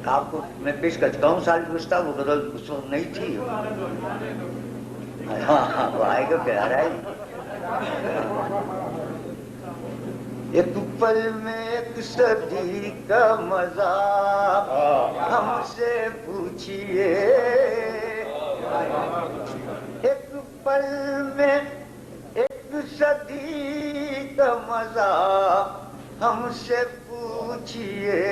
آپ کو میں پیش کر چکا ہوں سال گزشتہ، وہ غزل اس وقت نہیں تھی. ہاں وہ آئے گا پیار ہے. ایک پل میں ایک صدی کا مزہ ہم سے پوچھئے، ایک پل میں ایک صدی کا مزہ ہم سے پوچھئے،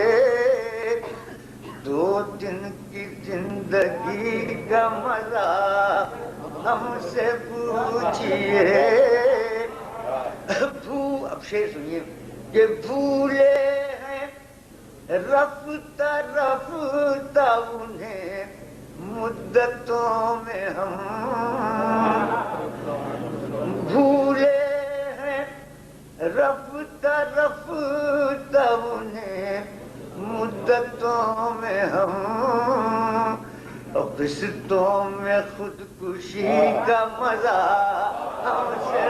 2 دن کی زندگی کا مزہ ہم سے پوچھئے. اب شعر سنیے کہ بھولے ہیں رفتہ رفتہ انہیں مدتوں میں ہم، بھولے ہیں رفتہ رفتہ انہیں مدتوں میں ہم، اور قسطوں میں خودکشی کا مزہ ہم سے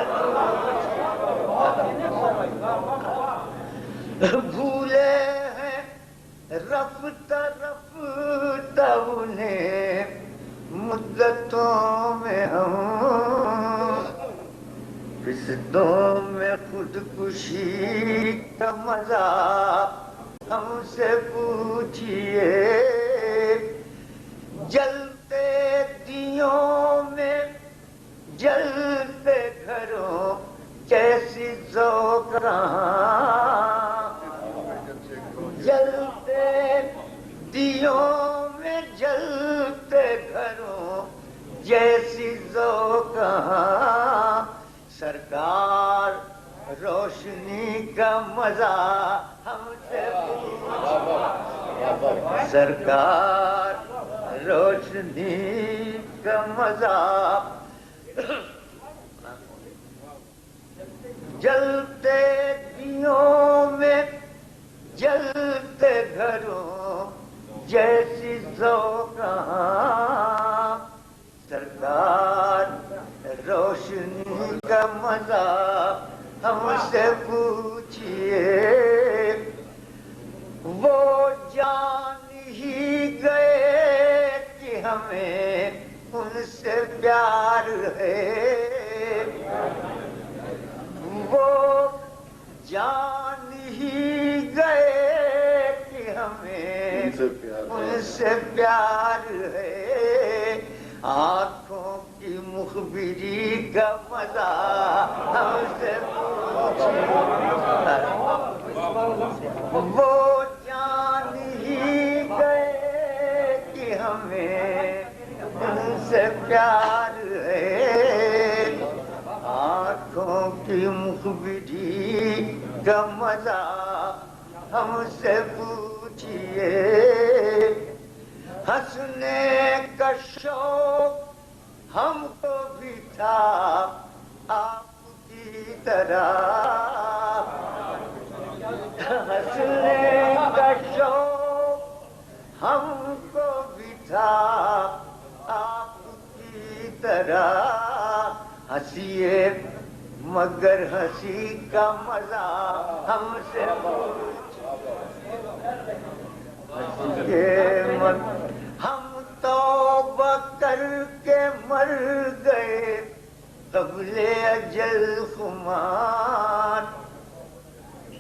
بھولے ہیں رفتہ رفتہ انہیں مدتوں میں ہم، قسطوں میں خودکشی کا مزہ ہم سے پوچھئے. جلتے دیوں میں جلتے گھروں کیسی ذوق رہا، جلتے دیوں میں جلتے گھروں جیسی ذوق کہاں، سرکار روشنی کا مزہ ہم سے سرکار روشنی کا مزہ، جلتے دیوں میں جلتے گھروں جیسی ذوق کہاں، سرکار روشنی کا مزہ ہم سے پوچھئے. وہ جان ہی گئے کہ ہمیں ان سے پیار ہے، وہ جان ہی گئے کہ ہمیں ان سے پیار ہے، آنکھوں کی مخبری کا مزہ ہم سے وہ جان ہی گئے کہ ہمیں ان سے پیار ہے، آنکھوں کی مخبری کا مزہ ہم سے پوچھئے. ہنسنے کا شوق ہم کو بھی تھا آپ کی طرح، ہنسنے کا شوق ہم کو بھی تھا آپ کی طرح، ہنسیے مگر ہنسی کا مزہ ہم سے ہم توبہ کر کے مر گئے قبل اجل خمار،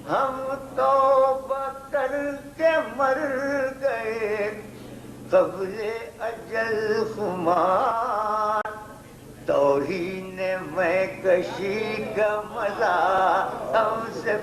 ہم توبہ کر کے مر گئے قبل اجل خمار، توہین میں کشی کا مزہ ہم سے